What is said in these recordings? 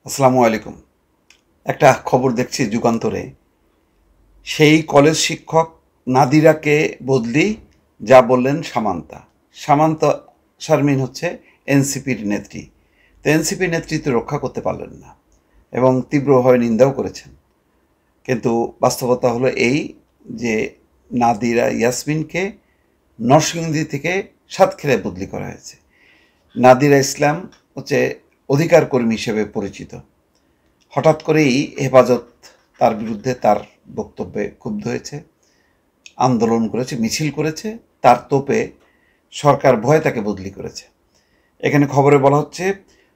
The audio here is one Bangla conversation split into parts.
আসসালামু আলাইকুম। একটা খবর দেখছি যুগান্তরে, সেই কলেজ শিক্ষক নাদিরাকে বদলি, যা বললেন সামান্তা। সামান্তা শারমিন হচ্ছে এনসিপির নেত্রী। তো এনসিপির নেতৃত্ব রক্ষা করতে পারলেন না এবং তীব্রভাবে নিন্দাও করেছেন। কিন্তু বাস্তবতা হলো এই যে নাদিরা ইয়াসমিনকে নরসিংদী থেকে সাতক্ষীরায় বদলি করা হয়েছে। নাদিরা ইসলাম হচ্ছে অধিকার কর্মী হিসেবে পরিচিত। হঠাৎ করেই হেফাজত তার বিরুদ্ধে তার বক্তব্যে ক্ষুব্ধ হয়েছে, আন্দোলন করেছে, মিছিল করেছে। তার তোপে সরকার ভয়ে তাকে বদলি করেছে। এখানে খবরে বলা হচ্ছে,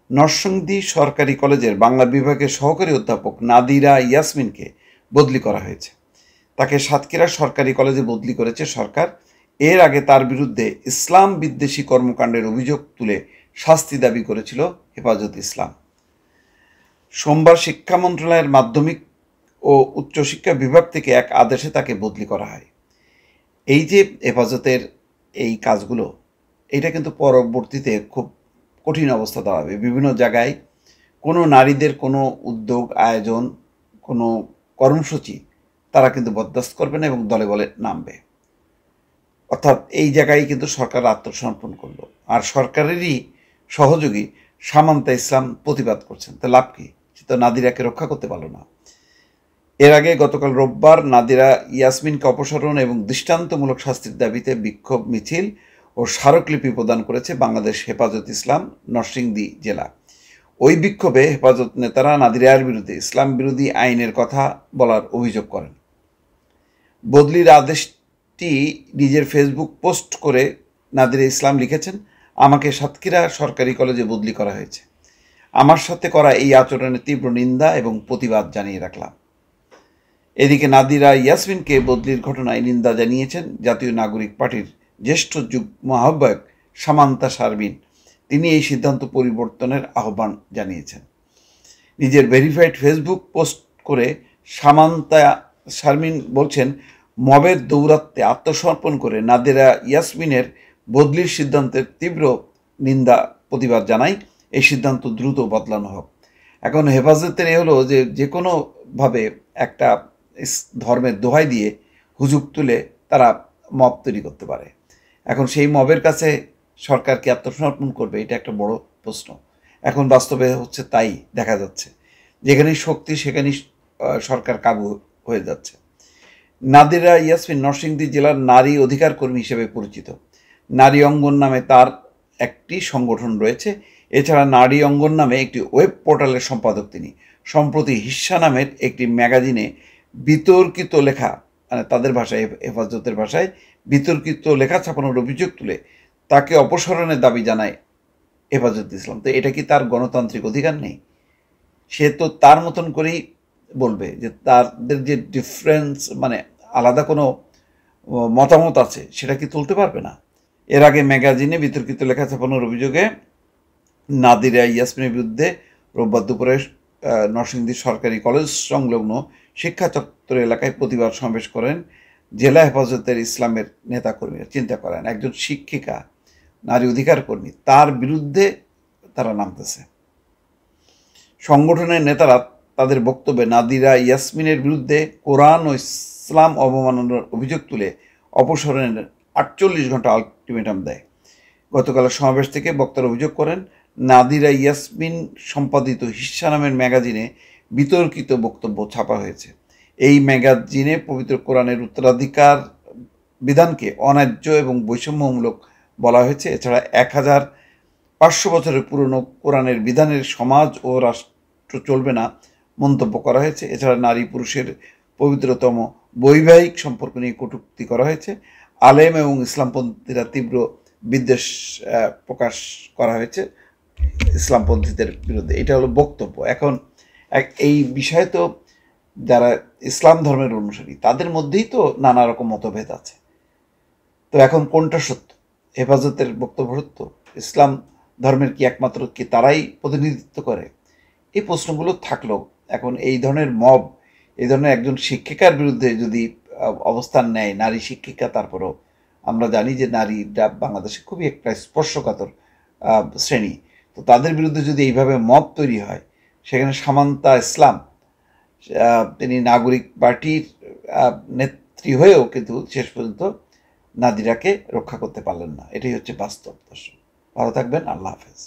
নরসিংদী সরকারি কলেজের বাংলা বিভাগের সহকারী অধ্যাপক নাদিরা ইয়াসমিনকে বদলি করা হয়েছে। তাকে সাতক্ষীরা সরকারি কলেজে বদলি করেছে সরকার। এর আগে তার বিরুদ্ধে ইসলাম বিদ্বেষী কর্মকাণ্ডের অভিযোগ তুলে শাস্তি দাবি করেছিল হেফাজত ইসলাম। সোমবার শিক্ষা মন্ত্রণালয়ের মাধ্যমিক ও উচ্চশিক্ষা বিভাগ থেকে এক আদেশে তাকে বদলি করা হয়। এই যে হেফাজতের এই কাজগুলো, এটা কিন্তু পরবর্তীতে খুব কঠিন অবস্থা দাঁড়াবে। বিভিন্ন জায়গায় কোনো নারীদের কোনো উদ্যোগ, আয়োজন, কোনো কর্মসূচি তারা কিন্তু বরদাস্ত করবে না এবং দলে বলে নামবে। অর্থাৎ এই জায়গায় কিন্তু সরকার আত্মসমর্পণ করলো, আর সরকারেরই সহযোগী সামান্তা ইসলাম প্রতিবাদ করছেন। তা লাভ কি? সে তো নাদিরাকে রক্ষা করতে পারলো না। এর আগে গতকাল রোববার নাদিরা ইয়াসমিনকে অপসারণ এবং দৃষ্টান্তমূলক শাস্তির দাবিতে বিক্ষোভ মিছিল ও স্মারকলিপি প্রদান করেছে বাংলাদেশ হেফাজত ইসলাম নরসিংদী জেলা। ওই বিক্ষোভে হেফাজত নেতারা নাদিরার বিরুদ্ধে ইসলাম বিরোধী আইনের কথা বলার অভিযোগ করেন। বদলির আদেশটি নিজের ফেসবুক পোস্ট করে নাদিরা ইসলাম লিখেছেন, আমাকে সাতক্ষীরা সরকারি কলেজে বদলি করা হয়েছে। আমার সাথে করা এই আচরণের তীব্র নিন্দা এবং প্রতিবাদ জানিয়ে রাখলাম। এদিকে নাদিরা ইয়াসমিনকে বদলির ঘটনায় নিন্দা জানিয়েছেন জাতীয় নাগরিক পার্টির জ্যেষ্ঠ যুগ্ম আহ্বায়ক সামান্তা শারমিন। তিনি এই সিদ্ধান্ত পরিবর্তনের আহ্বান জানিয়েছেন। নিজের ভেরিফাইড ফেসবুক পোস্ট করে সামান্তা শারমিন বলছেন, মবের দৌরাত্মে আত্মসমর্পণ করে নাদিরা ইয়াসমিনের বদলির সিদ্ধান্তের তীব্র নিন্দা প্রতিবাদ জানাই। এই সিদ্ধান্ত দ্রুত বদলানো হোক। এখন হেফাজতের এ হলো যে কোনোভাবে একটা ধর্মের দোহাই দিয়ে হুজুগ তুলে তারা মব তৈরি করতে পারে। এখন সেই মবের কাছে সরকার কি আত্মসমর্পণ করবে? এটা একটা বড় প্রশ্ন। এখন বাস্তবে হচ্ছে তাই দেখা যাচ্ছে, যেখানেই শক্তি সেখানেই সরকার কাবু হয়ে যাচ্ছে। নাদিরা ইয়াসমিন নরসিংদী জেলার নারী অধিকার কর্মী হিসেবে পরিচিত। নারী অঙ্গন নামে তার একটি সংগঠন রয়েছে। এছাড়া নারী অঙ্গন নামে একটি ওয়েব পোর্টালের সম্পাদক তিনি। সম্প্রতি হিস্সা নামের একটি ম্যাগাজিনে বিতর্কিত লেখা, মানে তাদের ভাষায়, হেফাজতের ভাষায় বিতর্কিত লেখা ছাপানোর অভিযোগ তুলে তাকে অপসারণের দাবি জানায় হেফাজত ইসলাম। তো এটা কি তার গণতান্ত্রিক অধিকার নেই? সে তো তার মতন করেই বলবে যে তাদের যে ডিফারেন্স, মানে আলাদা কোনো মতামত আছে, সেটা কি তুলতে পারবে না? এর আগে ম্যাগাজিনে বিতর্কিত লেখা ছাপানোর অভিযোগে নাদিরা ইয়াসমিনের বিরুদ্ধে রোববার দুপুরে নরসিংদী সরকারি কলেজ সংলগ্ন শিক্ষা চত্বর এলাকায় প্রতিবাদ সমাবেশ করেন জেলা হেফাজতের ইসলামের নেতাকর্মীরা। চিন্তা করেন, একজন শিক্ষিকা, নারী অধিকার কর্মী, তার বিরুদ্ধে তারা নামতেছে। সংগঠনের নেতারা তাদের বক্তব্যে নাদিরা ইয়াসমিনের বিরুদ্ধে কোরআন ও ইসলাম অবমাননার অভিযোগ তুলে অপসারণের 48 ঘন্টা আলটিমেটাম দেয়। গতকালের সমাবেশ থেকে বক্তারা অভিযোগ করেন, নাদিরা ইয়াসমিন সম্পাদিত হিস্সা নামের ম্যাগাজিনে বিতর্কিত বক্তব্য ছাপা হয়েছে। এই ম্যাগাজিনে পবিত্র কোরআনের উত্তরাধিকার বিধানকে অন্যায্য এবং বৈষম্যমূলক বলা হয়েছে। এছাড়া 1500 বছরের পুরনো কোরআনের বিধানের সমাজ ও রাষ্ট্র চলবে না মন্তব্য করা হয়েছে। এছাড়া নারী পুরুষের পবিত্রতম বৈবাহিক সম্পর্ক নিয়ে কটূক্তি করা হয়েছে। আলেম এবং ইসলামপন্থীরা তীব্র বিদ্বেষ প্রকাশ করা হয়েছে ইসলামপন্থীদের বিরুদ্ধে। এটা হলো বক্তব্য। এখন এই বিষয়ে তো যারা ইসলাম ধর্মের অনুসারী, তাদের মধ্যেই তো নানা রকম মতভেদ আছে। তো এখন কোনটা সত্য? হেফাজতের বক্তব্য সত্য? ইসলাম ধর্মের কি একমাত্র কি তারাই প্রতিনিধিত্ব করে? এই প্রশ্নগুলো থাকলেও এখন এই ধরনের মব, এই ধরনের একজন শিক্ষিকার বিরুদ্ধে যদি অবস্থান নেয়, নারী শিক্ষিকা, তারপরেও আমরা জানি যে নারীরা বাংলাদেশে খুবই একটা স্পর্শকাতর শ্রেণী। তো তাদের বিরুদ্ধে যদি এইভাবে মব তৈরি হয়, সেখানে সামান্তা ইসলাম তিনি নাগরিক পার্টির নেত্রী হয়েও কিন্তু শেষ পর্যন্ত নাদিরাকে রক্ষা করতে পারলেন না। এটাই হচ্ছে বাস্তব। দর্শক ভালো থাকবেন, আল্লাহ হাফেজ।